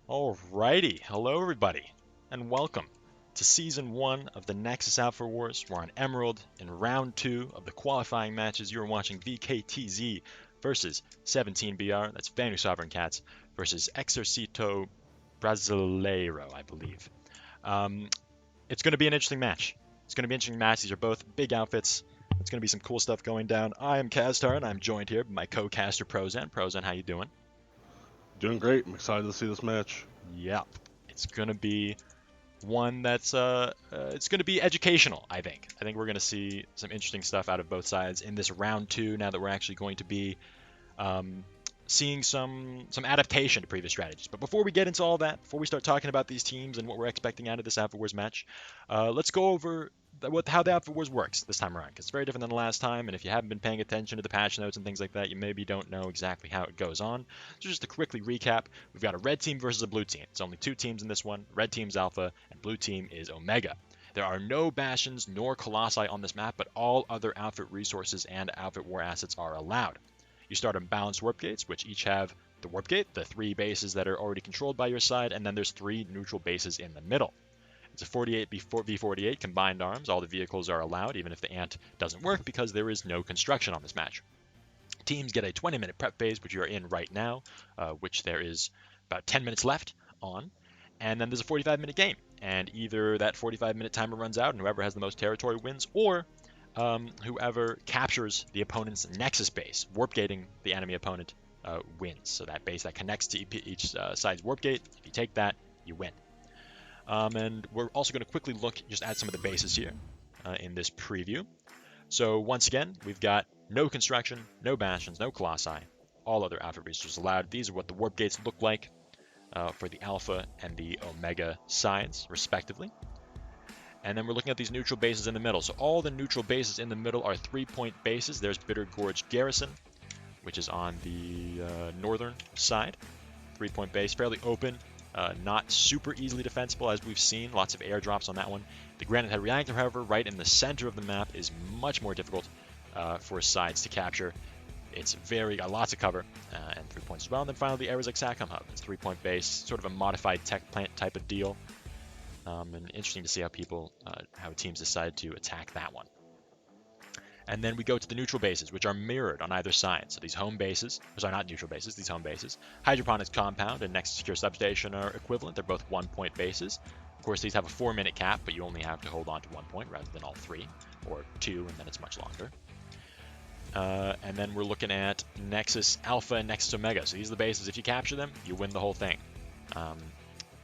Alrighty, hello everybody, and welcome to Season 1 of the Nexus Alpha Wars. We're on Emerald in Round 2 of the qualifying matches. You're watching VKTZ versus 17BR, that's Vanu Sovereign Cats, versus Exercito Brasileiro, I believe. Um, it's going to be an interesting match. It's going to be an interesting match. These are both big outfits. It's going to be some cool stuff going down. I am Qaztar, and I'm joined here by my co-caster Prozan. Prozan, how you doing? Doing great. I'm excited to see this match. Yep. It's going to be one that's it's going to be educational. I think we're going to see some interesting stuff out of both sides in this round two. Now that we're actually going to be um, seeing some adaptation to previous strategies. But before we get into all that, before we start talking about these teams and what we're expecting out of this Alpha Wars match, let's go over how the Alpha Wars works this time around. 'Cause it's very different than the last time, and if you haven't been paying attention to the patch notes and things like that, you maybe don't know exactly how it goes on. So just to quickly recap, we've got a red team versus a blue team. It's only two teams in this one. Red team's Alpha, and blue team is Omega. There are no Bastions nor Colossi on this map, but all other outfit resources and outfit war assets are allowed. You start on balanced warp gates, which each have the warp gate, the three bases that are already controlled by your side, and then there's three neutral bases in the middle. It's a 48 v48 combined arms. All the vehicles are allowed, even if the ant doesn't work, because there is no construction on this match. Teams get a 20-minute prep phase, which you are in right now, which there is about 10 minutes left on, and then there's a 45-minute game. And either that 45-minute timer runs out, and whoever has the most territory wins, or whoever captures the opponent's nexus base, warp gating the enemy opponent, wins. So that base that connects to each side's warp gate, if you take that, you win. And we're also going to quickly look just at some of the bases here in this preview. So once again, we've got no construction, no bastions, no colossi, all other alpha resources allowed. These are what the warp gates look like for the alpha and the omega sides, respectively. And then we're looking at these neutral bases in the middle. So all the neutral bases in the middle are 3-point bases. There's Bitter Gorge Garrison, which is on the northern side. 3-point base, fairly open, not super easily defensible as we've seen. Lots of airdrops on that one. The Granite Head Reactor, however, right in the center of the map is much more difficult for sides to capture. It's got lots of cover and 3 points as well. And then finally, the Arizek Satcom Hub. It's 3-point base, sort of a modified tech plant type of deal. And interesting to see how teams decide to attack that one. And then we go to the neutral bases, which are mirrored on either side. So these home bases, sorry, not neutral bases, these home bases. Hydroponics Compound and Next Secure Substation are equivalent. They're both 1-point bases. Of course, these have a 4-minute cap, but you only have to hold on to 1 point rather than all 3, or 2, and then it's much longer. And then we're looking at Nexus Alpha and Nexus Omega. So these are the bases. If you capture them, you win the whole thing.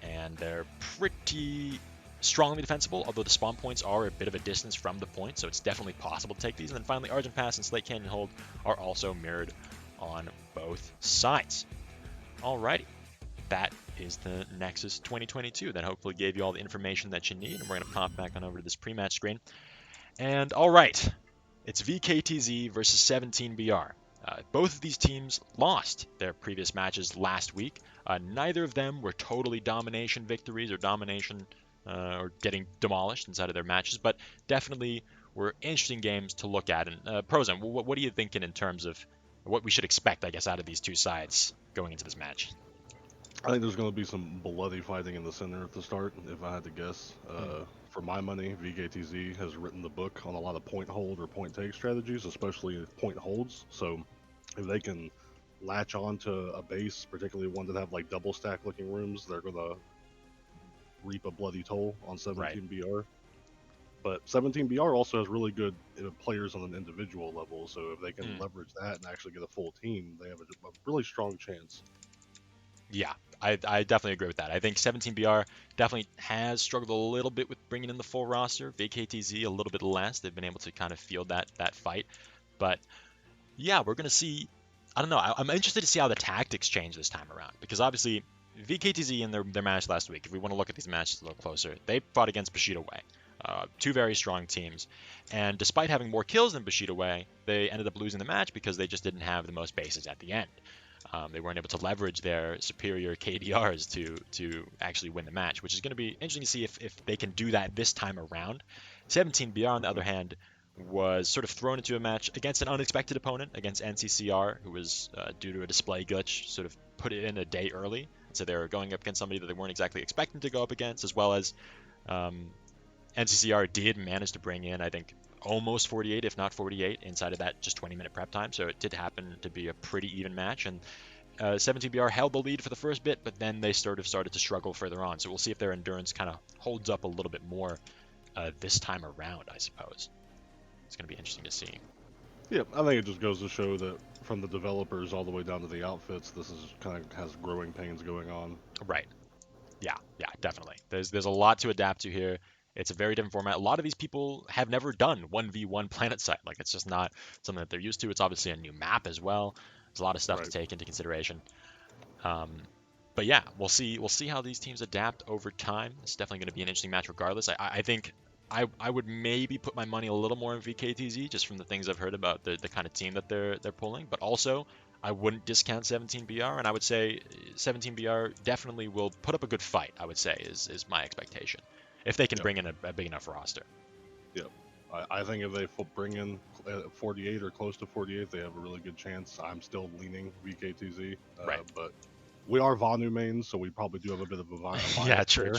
And they're pretty strongly defensible, although the spawn points are a bit of a distance from the point, so it's definitely possible to take these. And then finally, Argent Pass and Slate Canyon Hold are also mirrored on both sides. Alrighty, that is the Nexus 2022. That hopefully gave you all the information that you need, and we're going to pop back on over to this pre-match screen. And alright, it's VKTZ versus 17BR. Both of these teams lost their previous matches last week. Neither of them were totally domination victories or getting demolished inside of their matches, but definitely were interesting games to look at. And Prozan, what are you thinking in terms of what we should expect, I guess, out of these two sides going into this match? I think there's going to be some bloody fighting in the center at the start, if I had to guess. For my money, VKTZ has written the book on a lot of point hold or point take strategies, especially point holds. So if they can latch on to a base, particularly one that have like double stack looking rooms, they're going to reap a bloody toll on 17BR. But 17BR also has really good players on an individual level, so if they can leverage that and actually get a full team, they have a really strong chance. Yeah, I definitely agree with that. I think 17BR definitely has struggled a little bit with bringing in the full roster. VKTZ a little bit less. They've been able to kind of field that fight. But yeah, we're going to see. I don't know. I'm interested to see how the tactics change this time around, because obviously VKTZ in their match last week, if we want to look at these matches a little closer, they fought against Bushido Way. Two very strong teams. And despite having more kills than Bushido Way, they ended up losing the match because they just didn't have the most bases at the end. They weren't able to leverage their superior KDRs to actually win the match, which is going to be interesting to see if they can do that this time around. 17BR, on the other hand, was sort of thrown into a match against an unexpected opponent, against NCCR, who was, due to a display glitch, sort of put it in a day early. So they're going up against somebody that they weren't exactly expecting to go up against, as well as NCCR did manage to bring in, I think, almost 48, if not 48, inside of that just 20-minute prep time. So it did happen to be a pretty even match. And 17BR held the lead for the first bit, but then they sort of started to struggle further on. So we'll see if their endurance kind of holds up a little bit more this time around, I suppose. It's going to be interesting to see. Yeah, I think it just goes to show that from the developers all the way down to the outfits, this is kind of has growing pains going on. Right. Yeah, definitely. There's a lot to adapt to here. It's a very different format. A lot of these people have never done 1v1 planet side. Like, it's just not something that they're used to. It's obviously a new map as well. There's a lot of stuff to take into consideration. But yeah, we'll see how these teams adapt over time. It's definitely going to be an interesting match regardless. I think I would maybe put my money a little more in VKTZ just from the things I've heard about the kind of team that they're pulling. But also, I wouldn't discount 17BR, and I would say 17BR definitely will put up a good fight, I would say, is my expectation. If they can bring in a big enough roster. Yep. I think if they bring in 48 or close to 48, they have a really good chance. I'm still leaning VKTZ. Right. But we are Vanu mains, so we probably do have a bit of a bias. Yeah, true.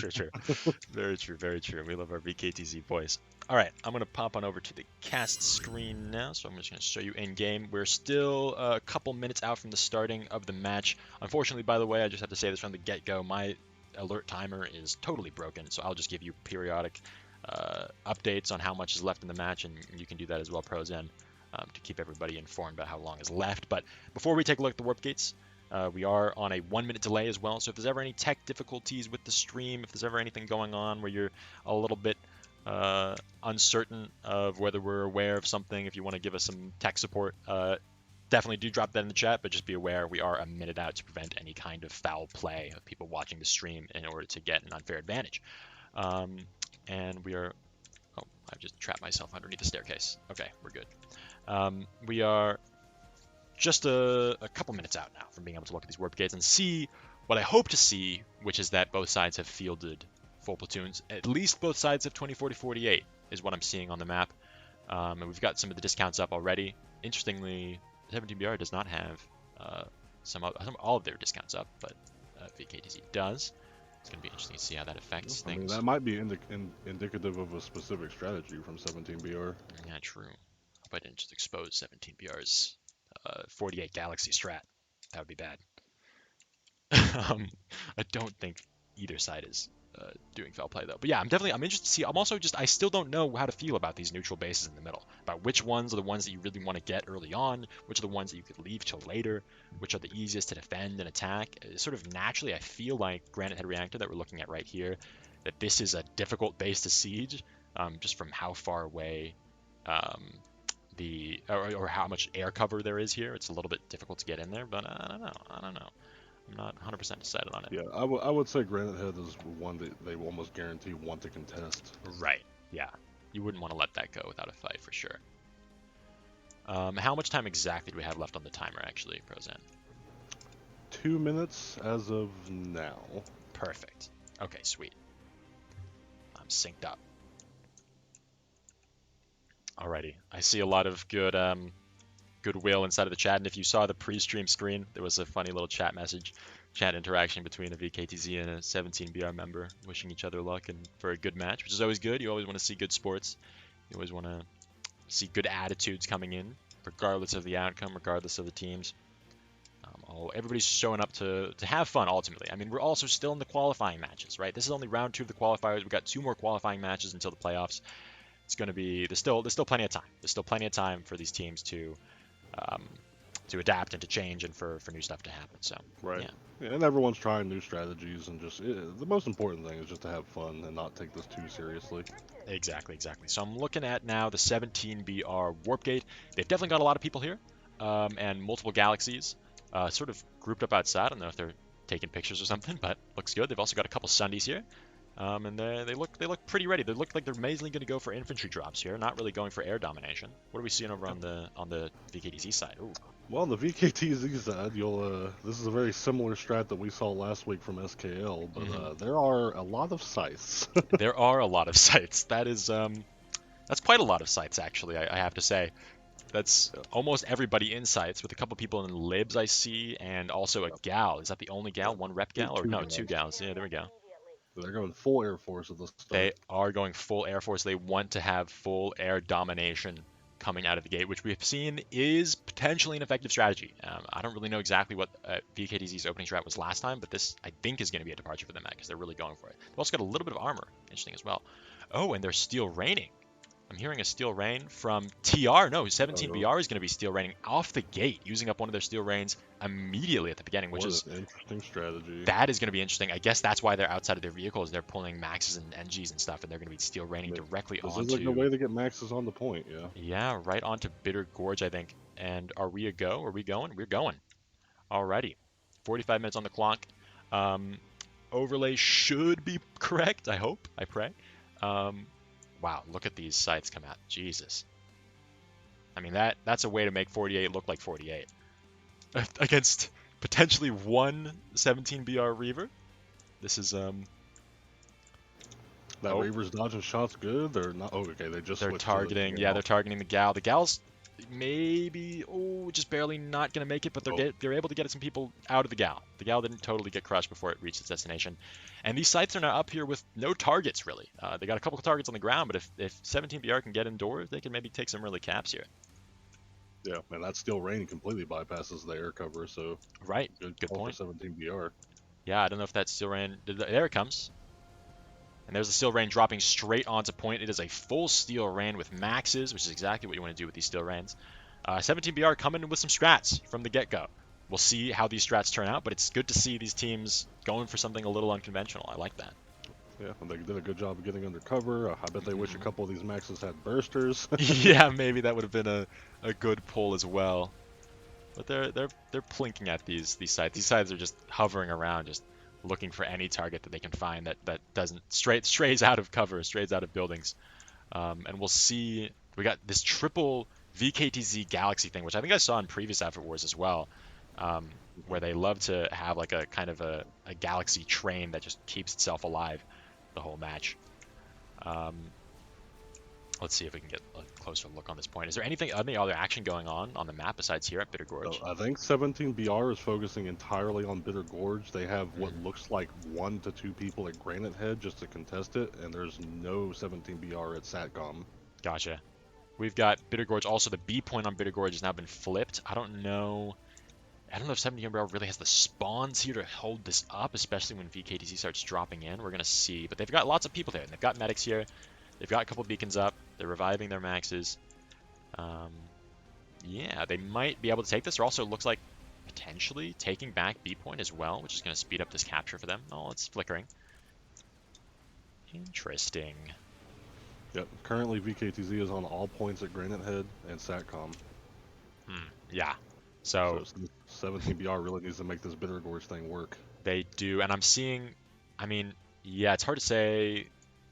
Very true. We love our VKTZ boys. All right, I'm going to pop on over to the cast screen now, so I'm just going to show you in-game. We're still a couple minutes out from the starting of the match. Unfortunately, by the way, I just have to say this from the get-go, my alert timer is totally broken, so I'll just give you periodic updates on how much is left in the match, and you can do that as well, Prozan, to keep everybody informed about how long is left. But before we take a look at the warp gates, we are on a 1-minute delay as well, so if there's ever any tech difficulties with the stream, if there's ever anything going on where you're a little bit uncertain of whether we're aware of something, if you want to give us some tech support, definitely do drop that in the chat, but just be aware we are a minute out to prevent any kind of foul play of people watching the stream in order to get an unfair advantage. And we are... Oh, I've just trapped myself underneath the staircase. Okay, we're good. We are just a couple minutes out now from being able to look at these warp gates and see what I hope to see, which is that both sides have fielded full platoons. At least both sides have 20, 40, 48 is what I'm seeing on the map. And we've got some of the discounts up already. Interestingly, 17BR does not have all of their discounts up, but VKTZ does. It's going to be interesting to see how that affects things. I mean, that might be indicative of a specific strategy from 17BR. Yeah, true. Hope I didn't just expose 17BR's 48 Galaxy strat. That would be bad. I don't think either side is doing foul play though. But yeah, I'm interested to see. I still don't know how to feel about these neutral bases in the middle. About which ones are the ones that you really want to get early on, which are the ones that you could leave till later, which are the easiest to defend and attack. Sort of naturally, I feel like Granite Head Reactor that we're looking at right here, that this is a difficult base to siege, just from how far away or how much air cover there is here. It's a little bit difficult to get in there, but I don't know. I'm not 100% decided on it. Yeah, I would say Granite Head is one that they almost guarantee want to contest. Right, yeah. You wouldn't want to let that go without a fight for sure. How much time exactly do we have left on the timer, actually, Prozan? 2 minutes as of now. Perfect. Okay, sweet. I'm synced up. Alrighty, I see a lot of goodwill inside of the chat, and if you saw the pre-stream screen, there was a funny little chat interaction between a VKTZ and a 17BR member, wishing each other luck and for a good match, which is always good. You always want to see good sports. You always want to see good attitudes coming in, regardless of the outcome, regardless of the teams. Everybody's showing up to have fun, ultimately. I mean, we're also still in the qualifying matches, right? This is only round 2 of the qualifiers. We've got 2 more qualifying matches until the playoffs. It's going to be... There's still plenty of time. There's still plenty of time for these teams to adapt and to change and for new stuff to happen. So right, yeah, and everyone's trying new strategies, and just the most important thing is just to have fun and not take this too seriously. Exactly. So I'm looking at now the 17BR Warp Gate. They've definitely got a lot of people here, and multiple galaxies, sort of grouped up outside. I don't know if they're taking pictures or something, but looks good. They've also got a couple Sundies here. And they look pretty ready. They look like they're mainly going to go for infantry drops here, not really going for air domination. What are we seeing over on the VKTZ side? Ooh. Well, on the VKTZ side, this is a very similar strat that we saw last week from SKL, but there are a lot of sites. There are a lot of sites. That is that's quite a lot of sites, actually. I have to say. That's almost everybody in sights, with a couple people in libs I see, and also a gal. Is that the only gal? One rep gal? Or Two no, two gals. gals. Yeah, there we go. They're going full Air Force at the They start. are going full Air Force. They want to have full air domination coming out of the gate, which we've seen is potentially an effective strategy. I don't really know exactly what VKTZ's opening strat was last time, but this I think is going to be a departure for them because they're really going for it. They've also got a little bit of armor, interesting as well. Oh, and they're steel raining. I'm hearing a steel rain from TR. No, Oh, 17BR is going to be steel raining off the gate, using up one of their steel rains immediately at the beginning, which what is an interesting strategy. that is going to be interesting. I guess that's why they're outside of their vehicles. They're pulling maxes and NGs and stuff, and they're going to be steel raining directly This is a good onto. way to get maxes on the point, yeah. Yeah, right onto Bitter Gorge, I think. And are we a go? Are we going? We're going. Alrighty. 45 minutes on the clock. Um, overlay should be correct. I hope. I pray. Wow, look at these sights come out. Jesus. I mean, that's a way to make 48 look like 48. Against potentially one 17BR Reaver. This is That oh, Reaver's dodging shots good. They're not. Oh, okay. They just they're switched targeting. to the Yeah, gal. they're targeting the gal. The gal's maybe just barely not gonna make it, but Oh, they're able to get some people out of the gal. The gal didn't totally get crushed before it reached its destination. And these sites are now up here with no targets really. They got a couple of targets on the ground, but if 17BR can get indoors, they can maybe take some early caps here. yeah. And that steel rain completely bypasses the air cover, so Right. good Good call for point. 17BR. Yeah, I don't know if that steel ran. There it comes. And there's the steel rain dropping straight onto point. It is a full steel rain with maxes, which is exactly what you want to do with these steel rains. 17BR coming in with some strats from the get-go. We'll see how these strats turn out, but it's good to see these teams going for something a little unconventional. I like that. Yeah, and they did a good job of getting under cover. I bet they wish a couple of these maxes had bursters. Yeah, maybe that would have been a good pull as well. But they're plinking at these sides. These sides are just hovering around, just looking for any target that they can find that doesn't strays out of cover, strays out of buildings. And we'll see. We got this triple VKTZ Galaxy thing, which I think I saw in previous Effort Wars as well, where they love to have like a kind of a Galaxy train that just keeps itself alive the whole match. Um, let's see if we can get a closer look on this point. Is there any other action going on the map besides here at Bitter Gorge? So I think 17BR is focusing entirely on Bitter Gorge. They have what looks like 1 to 2 people at Granite Head just to contest it, and there's no 17BR at Satcom. Gotcha. We've got Bitter Gorge. Also, the B point on Bitter Gorge has now been flipped. I don't know. I don't know if 17BR really has the spawns here to hold this up, especially when VKTZ starts dropping in. We're going to see. But they've got lots of people there. And they've got medics here. They've got a couple of beacons up. They're reviving their maxes. Yeah, they might be able to take this. There also looks like potentially taking back B point as well, which is going to speed up this capture for them. Oh, it's flickering. Interesting. Yep, currently VKTZ is on all points at Granite Head and Satcom. Yeah. So 17BR really needs to make this Bitter Gorge thing work. They do, and I'm seeing, I mean, yeah, it's hard to say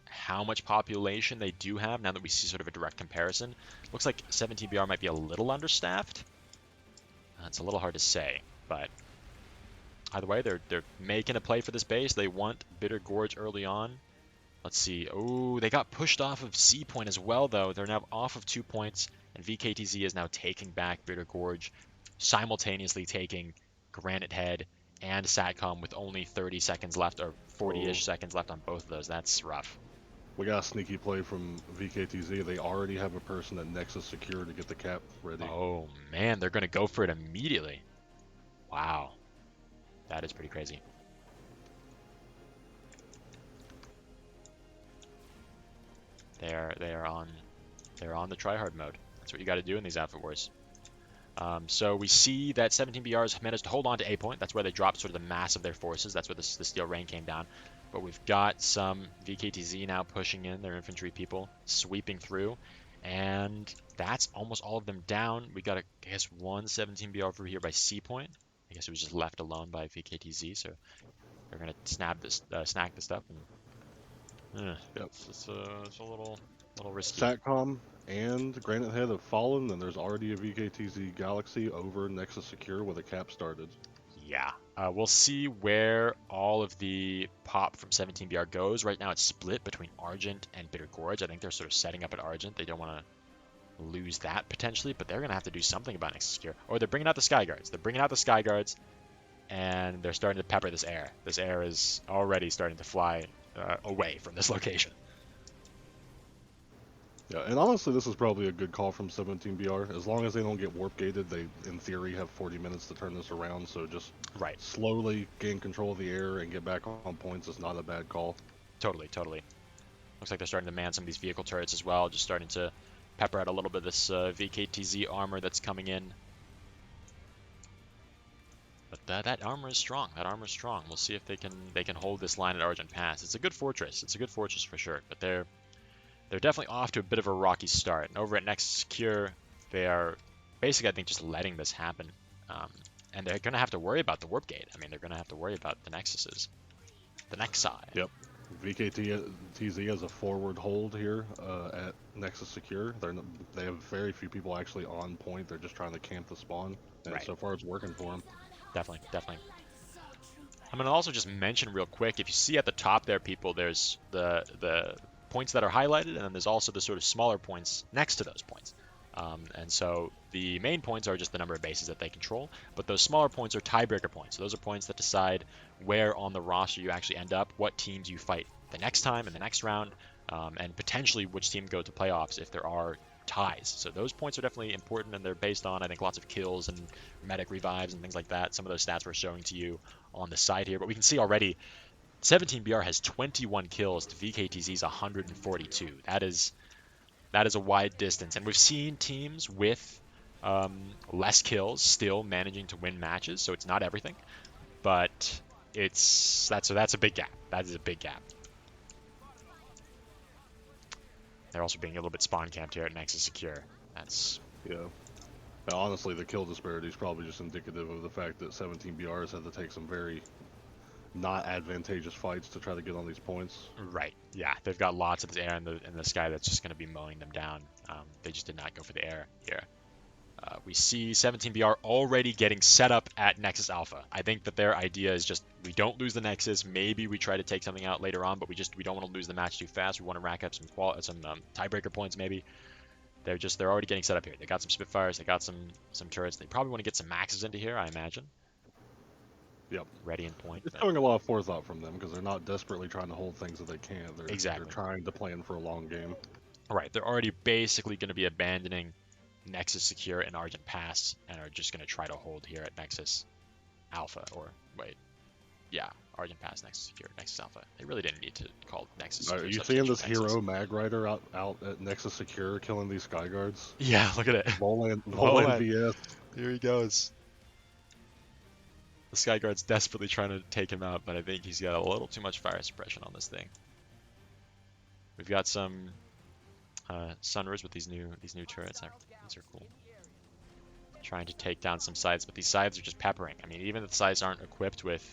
how much population they do have now that we see sort of a direct comparison. Looks like 17BR might be a little understaffed. It's a little hard to say, but either way, they're making a play for this base. They want Bitter Gorge early on. Let's see. Oh, they got pushed off of C point as well, though. They're now off of 2 points, and VKTZ is now taking back Bitter Gorge, simultaneously taking Granite Head and Satcom with only 30 seconds left, or 40-ish seconds left on both of those. That's rough. We got a sneaky play from VKTZ. They already have a person at Nexus Secure to get the cap ready. Oh, man, they're going to go for it immediately. Wow. That is pretty crazy. They're on the tryhard mode. That's what you got to do in these Outfit Wars. So we see that 17BRs managed to hold on to A point. That's where they dropped sort of the mass of their forces. That's where the Steel Rain came down. But we've got some VKTZ now pushing in, their infantry people, sweeping through. And that's almost all of them down. We got, I guess, one 17BR over here by C point. I guess it was just left alone by VKTZ. So they're going to snack this up. And, Yep. It's a little risky. Satcom and Granite Head have fallen, and there's already a VKTZ Galaxy over Nexus Secure with a cap started. Yeah. We'll see where all of the pop from 17BR goes. Right now it's split between Argent and Bitter Gorge. I think they're sort of setting up at Argent. They don't want to lose that potentially, but they're going to have to do something about Nexus Secure. Or they're bringing out the Sky Guards. They're bringing out the Sky Guards, and they're starting to pepper this air. This air is already starting to fly away from this location. Yeah, and honestly, this is probably a good call from 17BR. As long as they don't get warp gated, they, in theory, have 40 minutes to turn this around. So just Right. slowly gain control of the air and get back on points is not a bad call. Totally, totally. Looks like they're starting to man some of these vehicle turrets as well, just starting to pepper out a little bit of this VKTZ armor that's coming in. But that armor is strong. That armor is strong. We'll see if they can hold this line at Argent Pass. It's a good fortress. It's a good fortress for sure. But they're definitely off to a bit of a rocky start. And over at Nexus Secure, they are basically, I think, just letting this happen. And they're going to have to worry about the warp gate. I mean, they're going to have to worry about the Nexuses. The Nexi. Yep. VKTZ has a forward hold here at Nexus Secure. They have very few people actually on point. They're just trying to camp the spawn. And Right. so far, it's working for them. Definitely, definitely. I'm going to also just mention real quick, if you see at the top there, people, there's the points that are highlighted, and then there's also the sort of smaller points next to those points. And so the main points are just the number of bases that they control, but those smaller points are tiebreaker points. So those are points that decide where on the roster you actually end up, what teams you fight the next time in the next round, and potentially which team go to playoffs if there are ties. So those points are definitely important, and they're based on, I think, lots of kills and medic revives and things like that. Some of those stats we're showing to you on the side here, but we can see already 17BR has 21 kills to VKTZ's 142. That is a wide distance, and we've seen teams with less kills still managing to win matches. So it's not everything, but that's a big gap. That is a big gap. They're also being a little bit spawn camped here at Nexus Secure. That's Yeah. Now, honestly, the kill disparity is probably just indicative of the fact that 17BR has had to take some very not advantageous fights to try to get on these points. right. Yeah, they've got lots of air in the sky that's just going to be mowing them down. They just did not go for the air here. We see 17BR already getting set up at Nexus Alpha. I think that their idea is just, we don't lose the Nexus. Maybe we try to take something out later on, but we don't want to lose the match too fast. We want to rack up some tiebreaker points maybe. They're already getting set up here. They got some Spitfires. They got some turrets. They probably want to get some Maxes into here, I imagine. Yep. Ready in point. It's showing a lot of forethought from them because they're not desperately trying to hold things that they can't. Exactly. They're trying to plan for a long game. Right. They're already basically going to be abandoning Nexus Secure and Argent Pass and are just going to try to hold here at Nexus Alpha. Argent Pass, Nexus Secure, Nexus Alpha. They really didn't need to call Nexus Secure. Are you seeing this hero mag rider out at Nexus Secure killing these Sky Guards? Yeah, look at it. Volan VS. Here he goes. The Sky Guard's desperately trying to take him out, but I think he's got a little too much fire suppression on this thing. We've got some Sunras with these new turrets. These are cool. Trying to take down some sides, but these sides are just peppering. I mean, even if the sides aren't equipped with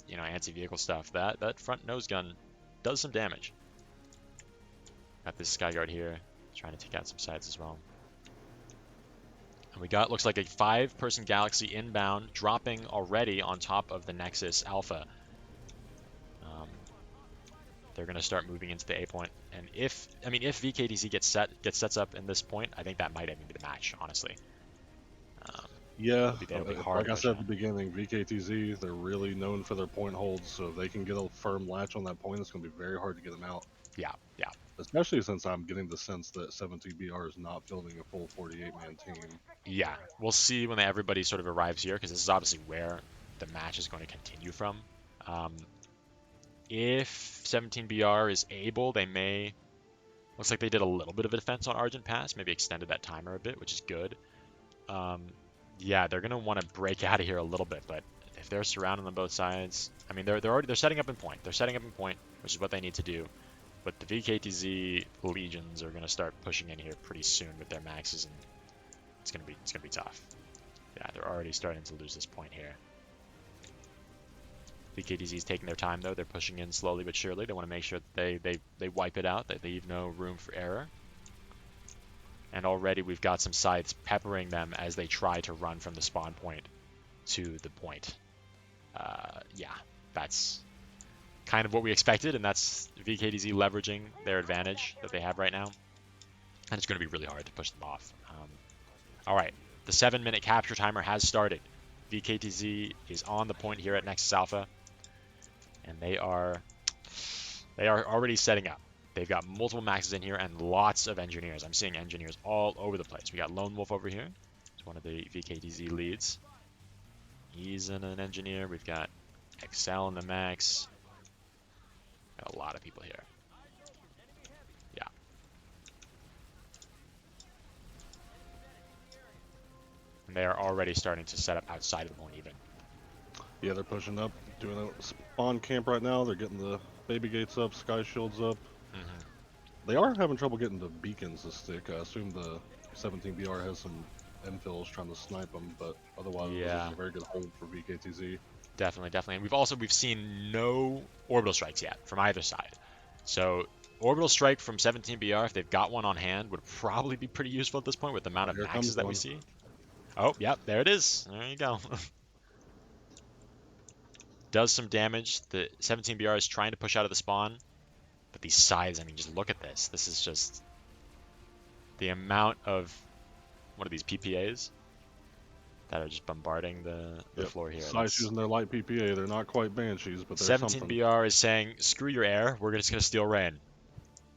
anti-vehicle stuff, that front nose gun does some damage. Got this Sky Guard here, trying to take out some sides as well. And we got, looks like a 5-person Galaxy inbound, dropping already on top of the Nexus Alpha. They're going to start moving into the A point, and if VKTZ gets sets up in this point, I think that might even be the match, honestly. Yeah, that'll be hard like I said at the beginning, VKTZ, they're really known for their point holds, so if they can get a firm latch on that point, it's going to be very hard to get them out. Yeah. Especially since I'm getting the sense that 17BR is not fielding a full 48-man team. Yeah, we'll see when everybody sort of arrives here, because this is obviously where the match is going to continue from. If 17BR is able, they may... Looks like they did a little bit of a defense on Argent Pass, maybe extended that timer a bit, which is good. Yeah, they're going to want to break out of here a little bit, but if they're surrounding them both sides... I mean, they're setting up in point. They're setting up in point, which is what they need to do. But the VKTZ legions are going to start pushing in here pretty soon with their maxes, and it's going to be tough. Yeah, they're already starting to lose this point here. VKTZ is taking their time, though. They're pushing in slowly but surely. They want to make sure that they wipe it out, that they leave no room for error. And already we've got some sides peppering them as they try to run from the spawn point to the point. Yeah, that's kind of what we expected, and that's VKTZ leveraging their advantage that they have right now. and it's going to be really hard to push them off. All right, the 7-minute capture timer has started. VKTZ is on the point here at Nexus Alpha, and they are already setting up. They've got multiple maxes in here and lots of engineers. I'm seeing engineers all over the place. We got Lone Wolf over here. He's one of the VKTZ leads. He's an engineer. We've got Excel in the max. Got a lot of people here. Yeah. And they are already starting to set up outside of the point even. Yeah, they're pushing up, doing a spawn camp right now. They're getting the baby gates up, sky shields up. Mm-hmm. They are having trouble getting the beacons to stick. I assume the 17BR has some infills trying to snipe them, but otherwise this is a very good hold for VKTZ. Definitely. And we've seen no orbital strikes yet from either side. So orbital strike from 17BR, if they've got one on hand, would probably be pretty useful at this point with the amount of maxes that we see. Oh, yep, there it is. There you go. Does some damage. The 17BR is trying to push out of the spawn. But these scythes, I mean, just look at this. This is just the amount of, what are these, PPAs? That are just bombarding the floor here. Scythes using their light PPA. They're not quite Banshees, but they're 17BR is saying, screw your air, we're just going to steal rain.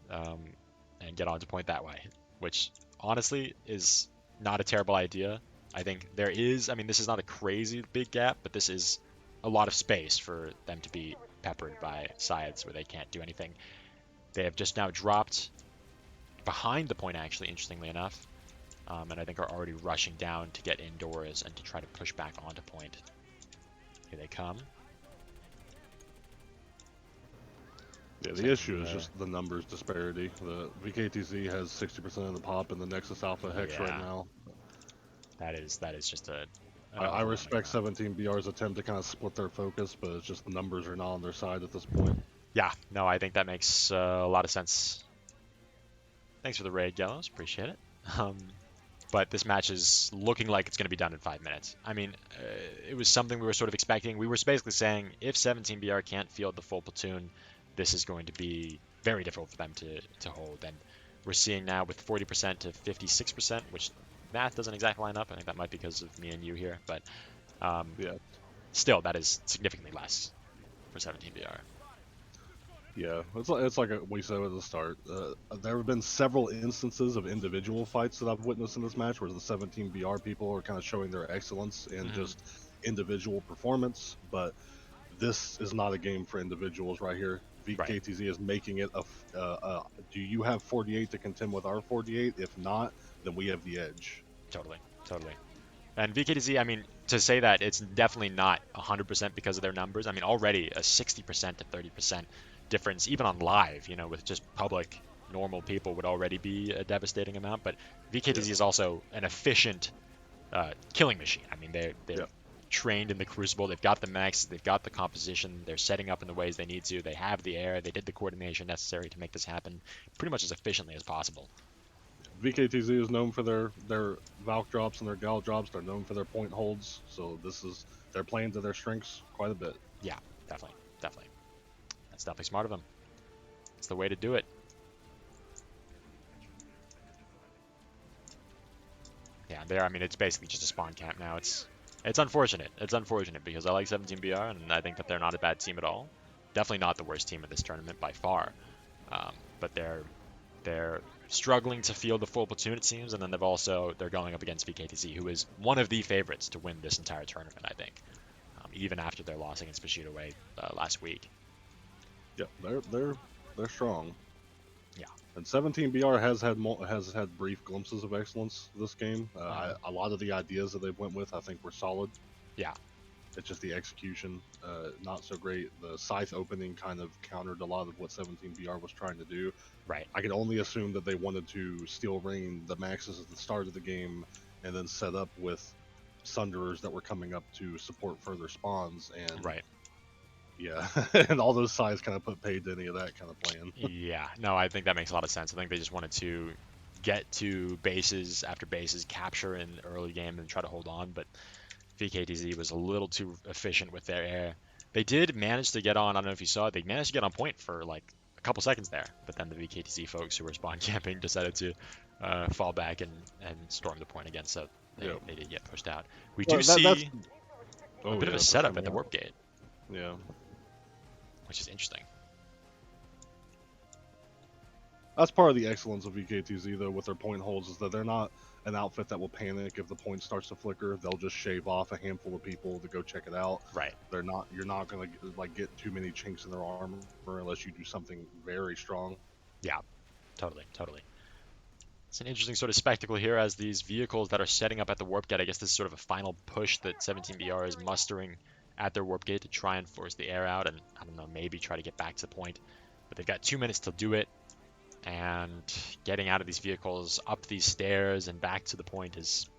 And get onto point that way. Which, honestly, is not a terrible idea. I think there is, I mean, this is not a crazy big gap, but this is a lot of space for them to be peppered by scythes where they can't do anything. They have just now dropped behind the point, actually, interestingly enough, and I think are already rushing down to get indoors and to try to push back onto point. Here they come. Yeah, the issue is just the numbers disparity. The VKTZ has 60% of the pop in the Nexus Alpha Hex right now. That is just a... I respect 17BR's attempt to kind of split their focus, but it's just the numbers are not on their side at this point. Yeah, no, I think that makes a lot of sense. Thanks for the raid, Gallows. Appreciate it. But this match is looking like it's going to be done in 5 minutes. I mean, it was something we were sort of expecting. We were basically saying if 17BR can't field the full platoon, this is going to be very difficult for them to hold. And we're seeing now with 40% to 56%, which math doesn't exactly line up. I think that might be because of me and you here. But yeah, still, that is significantly less for 17BR. Yeah, it's like we said at the start. There have been several instances of individual fights that I've witnessed in this match where the 17BR people are kind of showing their excellence in just individual performance, but this is not a game for individuals right here. VKTZ is making it do you have 48 to contend with our 48? If not, then we have the edge. Totally. And VKTZ, I mean, to say that it's definitely not 100% because of their numbers. I mean, already a 60% to 30% difference, even on live, with just public, normal people would already be a devastating amount. But VKTZ is also an efficient killing machine. I mean, they're trained in the Crucible. They've got the max. They've got the composition. They're setting up in the ways they need to. They have the air. They did the coordination necessary to make this happen pretty much as efficiently as possible. VKTZ is known for their Valk drops and their Gal drops. They're known for their point holds. So they're playing to their strengths quite a bit. Yeah, definitely. That's definitely smart of them. It's the way to do it. Yeah, I mean, it's basically just a spawn camp now. It's unfortunate. It's unfortunate because I like 17BR and I think that they're not a bad team at all. Definitely not the worst team in this tournament by far. But they're struggling to field the full platoon, it seems, and then they're going up against VKTZ, who is one of the favorites to win this entire tournament, I think, even after their loss against Bushido away last week. Yeah, they're strong. Yeah, and 17BR has had brief glimpses of excellence this game. A lot of the ideas that they went with, I think, were solid. Yeah. It's just the execution, not so great. The scythe opening kind of countered a lot of what 17BR was trying to do. Right. I can only assume that they wanted to steel ring the maxes at the start of the game and then set up with Sunderers that were coming up to support further spawns. And right. Yeah, and all those scythes kind of put paid to any of that kind of plan. Yeah, no, I think that makes a lot of sense. I think they just wanted to get to bases after bases, capture in the early game, and try to hold on, but VKTZ was a little too efficient with their air. They did manage to get on, I don't know if you saw it, they managed to get on point for like a couple seconds there, but then the VKTZ folks who were spawn camping decided to fall back and storm the point again, so they did get pushed out. We do Well, that's see a bit of a for setup sure, at the yeah. warp gate, Yeah. which is interesting. That's part of the excellence of VKTZ, though, with their point holds, is that they're not an outfit that will panic if the point starts to flicker. They'll just shave off a handful of people to go check it out. Right. They're not. You're not gonna like get too many chinks in their armor unless you do something very strong. Yeah. Totally. Totally. It's an interesting sort of spectacle here as these vehicles that are setting up at the warp gate. I guess this is sort of a final push that 17BR is mustering at their warp gate to try and force the air out and, I don't know, maybe try to get back to the point. But they've got 2 minutes to do it, and getting out of these vehicles up these stairs and back to the point is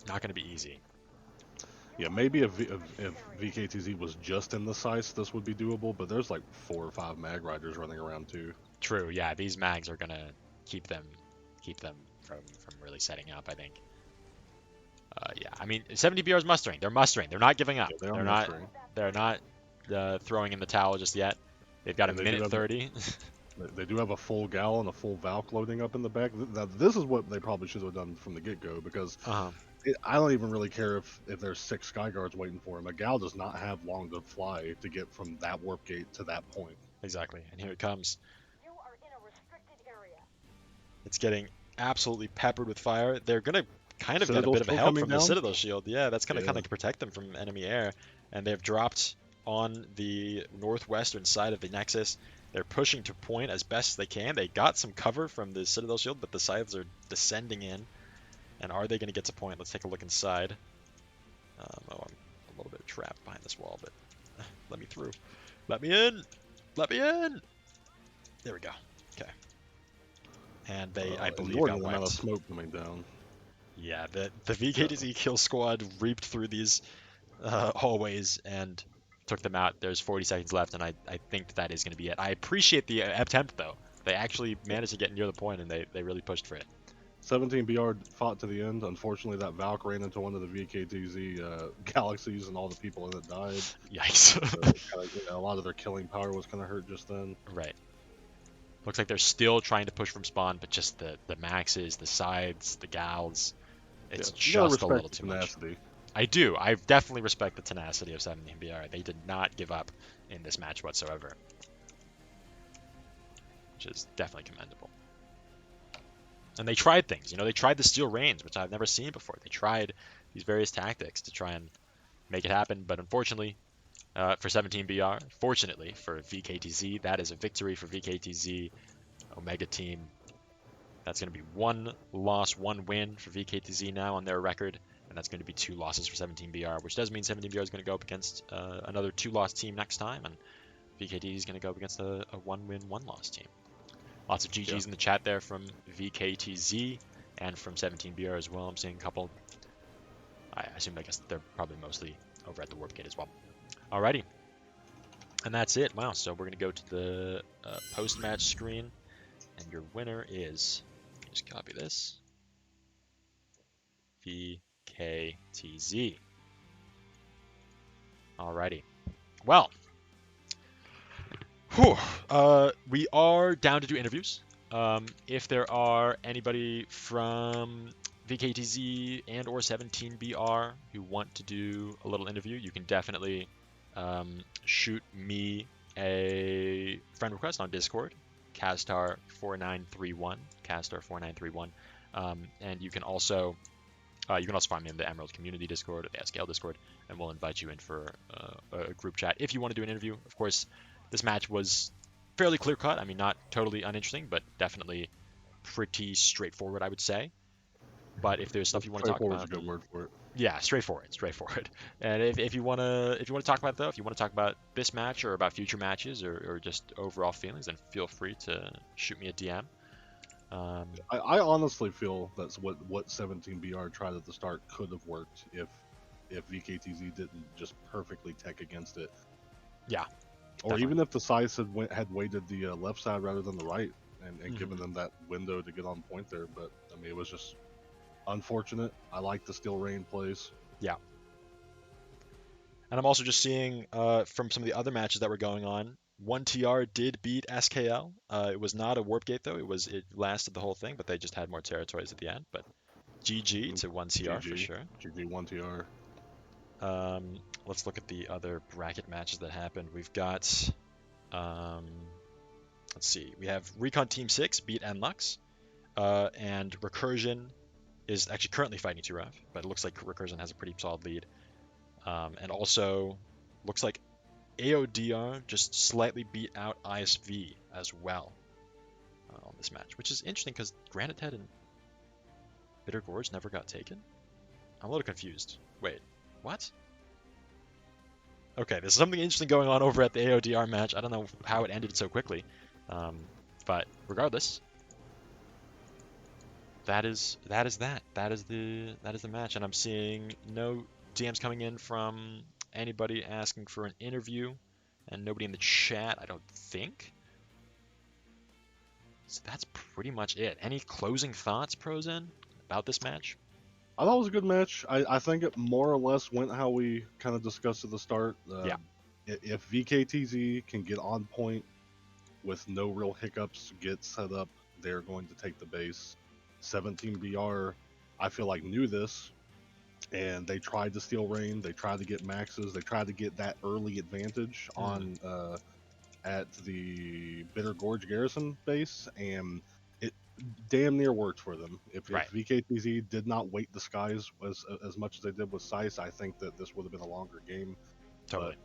not going to be easy. Yeah, maybe if VKTZ was just in the sights, this would be doable. But there's like 4 or 5 mag riders running around too. True, yeah, these mags are going to keep them from really setting up, I think. Yeah, I mean, 70BR is mustering. They're mustering. They're not giving up. Yeah, They're not throwing in the towel just yet. They've got a And minute 30. They do have a full gal and a full Valk loading up in the back. Now, this is what they probably should have done from the get-go, because Uh-huh. I don't even really care if there's 6 Skyguards waiting for him. A gal does not have long to fly to get from that warp gate to that point. Exactly. And here it comes. It's getting absolutely peppered with fire. They're going to kind of get a bit of help from the Citadel shield. Yeah, that's going to kind of protect them from enemy air. And they've dropped on the northwestern side of the Nexus. They're pushing to point as best as they can. They got some cover from the Citadel shield, but the scythes are descending in. And are they going to get to point? Let's take a look inside. I'm a little bit trapped behind this wall, but let me through. Let me in! Let me in! There we go. Okay. And they, I believe, got amount of wet. smoke coming down. Yeah, the VKTZ kill squad reaped through these hallways and took them out. There's 40 seconds left, and I think that is going to be it. I appreciate the attempt, though. They actually managed to get near the point, and they really pushed for it. 17BR fought to the end. Unfortunately, that Valk ran into one of the VKTZ galaxies, and all the people in it died. Yikes. So, a lot of their killing power was kind of hurt just then. Right. Looks like they're still trying to push from spawn, but just the maxes, the sides, the gals, it's just a little too much. I do. I definitely respect the tenacity of 17BR. They did not give up in this match whatsoever, which is definitely commendable. And they tried things. They tried the steel reins, which I've never seen before. They tried these various tactics to try and make it happen, but unfortunately for 17BR, fortunately for VKTZ, that is a victory for VKTZ Omega team. That's going to be 1 loss, 1 win for VKTZ now on their record, and that's going to be 2 losses for 17BR, which does mean 17BR is going to go up against another 2-loss team next time, and VKTZ is going to go up against a 1-win, 1-loss team. Lots of GGs in the chat there from VKTZ and from 17BR as well. I'm seeing a couple. I guess they're probably mostly over at the warp gate as well. Alrighty. And that's it. Wow, so we're going to go to the post-match screen, and your winner is, just copy this, VKTZ. Alrighty. Well, we are down to do interviews. If there are anybody from VKTZ and or 17BR who want to do a little interview, you can definitely shoot me a friend request on Discord, Qaztar4931, Qaztar4931, and you can also find me in the Emerald Community Discord or the SKL Discord, and we'll invite you in for a group chat if you want to do an interview. Of course, this match was fairly clear-cut. I mean, not totally uninteresting, but definitely pretty straightforward, I would say. But if there's stuff you want to talk about, straightforward is a good word for it. Yeah, straightforward. And if you want to talk about it, though, if you want to talk about this match or about future matches or just overall feelings, then feel free to shoot me a DM. I honestly feel that's what 17BR tried at the start could have worked if VKTZ didn't just perfectly tech against it. Yeah. Or Definitely. even if the sides had weighted the left side rather than the right, and given them that window to get on point there. But I mean, it was just unfortunate. I like the steel rain plays. Yeah. And I'm also just seeing from some of the other matches that were going on, 1TR did beat SKL. It was not a warp gate though. It lasted the whole thing, but they just had more territories at the end. But GG to 1TR for GG, sure. GG 1TR. Let's look at the other bracket matches that happened. We've got, um, let's see, we have Recon Team 6 beat NLux, and Recursion is actually currently fighting 2Ref, but it looks like Recursion has a pretty solid lead. And also, looks like AODR just slightly beat out ISV as well on this match, which is interesting because Granite Head and Bitter Gorge never got taken. I'm a little confused. Wait, what? Okay, there's something interesting going on over at the AODR match. I don't know how it ended so quickly, but regardless, that is that. That is the match, and I'm seeing no DMs coming in from anybody asking for an interview, and nobody in the chat, I don't think. So that's pretty much it. Any closing thoughts, Prozan, about this match? I thought it was a good match. I think it more or less went how we kind of discussed at the start. Yeah. If VKTZ can get on point with no real hiccups, get set up, they're going to take the base. 17BR, I feel like knew this, and they tried to steal Rain. They tried to get maxes. They tried to get that early advantage on at the Bitter Gorge Garrison base, and it damn near worked for them. If VKTZ did not weight the skies as much as they did with Sice, I think that this would have been a longer game. Totally.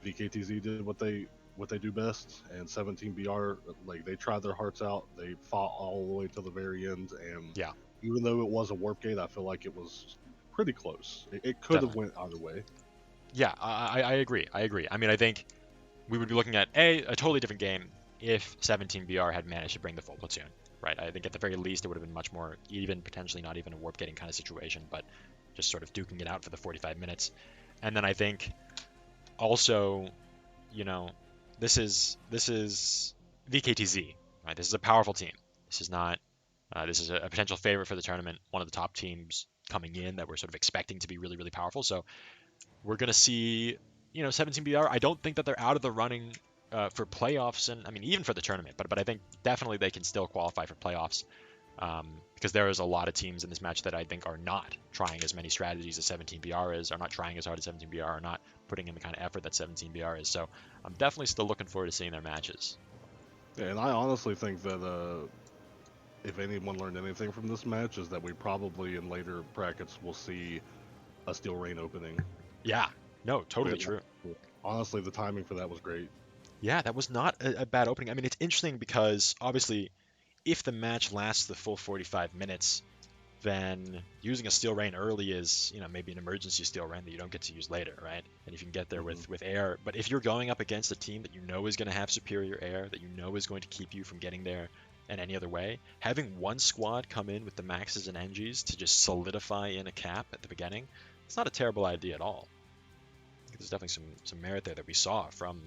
But VKTZ did what they do best, and 17BR, like, they tried their hearts out. They fought all the way to the very end, and Yeah. even though it was a warp gate, I feel like it was pretty close. It could have went either way. Yeah, I agree. I mean, I think we would be looking at a totally different game if 17BR had managed to bring the full platoon, right? I think at the very least it would have been much more even, potentially not even a warp gating kind of situation, but just sort of duking it out for the 45 minutes. And then I think also, you know, this is VKTZ, right? This is a powerful team. This is not. This is a potential favorite for the tournament, one of the top teams coming in that we're sort of expecting to be really, really powerful. So we're going to see, 17BR. I don't think that they're out of the running for playoffs, and I mean even for the tournament. But I think definitely they can still qualify for playoffs because there is a lot of teams in this match that I think are not trying as many strategies as 17BR is, are not trying as hard as 17BR, are not putting in the kind of effort that 17BR is. So I'm definitely still looking forward to seeing their matches. Yeah, and I honestly think that if anyone learned anything from this match, is that we probably in later brackets will see a Steel Rain opening. Yeah, no, totally true. Honestly, the timing for that was great. Yeah, that was not a bad opening. I mean, it's interesting because obviously, if the match lasts the full 45 minutes, then using a Steel Rain early is, maybe an emergency Steel Rain that you don't get to use later, right? And if you can get there with air, but if you're going up against a team that you know is going to have superior air, that you know is going to keep you from getting there in any other way, having one squad come in with the maxes and NGs to just solidify in a cap at the beginning, it's not a terrible idea at all. There's definitely some merit there that we saw from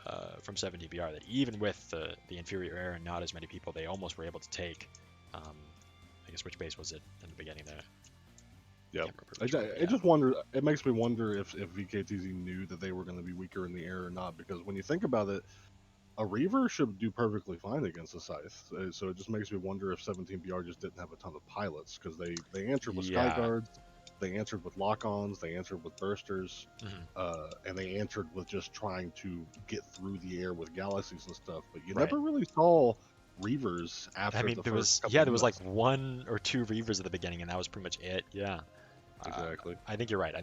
17BR, that even with the inferior air and not as many people, they almost were able to take. I guess which base was it in the beginning there? Yeah, I just wonder. It makes me wonder if VKTZ knew that they were going to be weaker in the air or not, because when you think about it, a Reaver should do perfectly fine against a Scythe. So it just makes me wonder if 17BR just didn't have a ton of pilots, because they answered with Sky Guards, they answered with lock-ons, they answered with bursters, and they answered with just trying to get through the air with galaxies and stuff. But you never really saw Reavers after there was like one or two Reavers at the beginning, and that was pretty much it. Yeah, exactly. I think you're right. I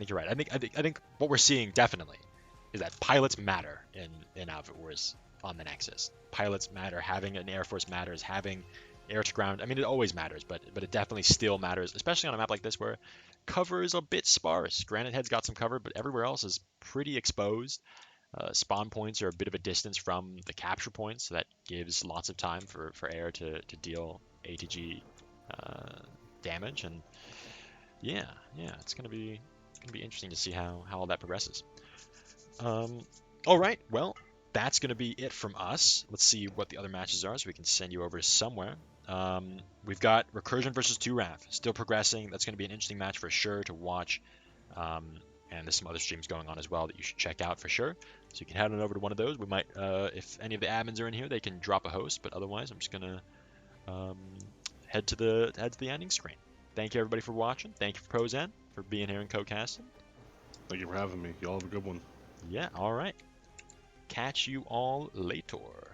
think what we're seeing definitely is that pilots matter in Outfit Wars on the Nexus. Pilots matter. Having an Air Force matters. Having air to ground. I mean, it always matters, but it definitely still matters, especially on a map like this where cover is a bit sparse. Granite Head's got some cover, but everywhere else is pretty exposed. Spawn points are a bit of a distance from the capture points, so that gives lots of time for air to deal ATG damage. And yeah, it's gonna be interesting to see how all that progresses. All right, well, that's gonna be it from us. Let's see what the other matches are, so we can send you over somewhere. We've got Recursion versus 2RAF still progressing. That's going to be an interesting match for sure to watch. and there's some other streams going on as well that you should check out for sure. So you can head on over to one of those. We might, if any of the admins are in here, they can drop a host. But otherwise, I'm just gonna head to the ending screen. Thank you everybody for watching. Thank you for Prozan for being here and co-casting. Thank you for having me. Y'all have a good one. Yeah, all right. Catch you all later.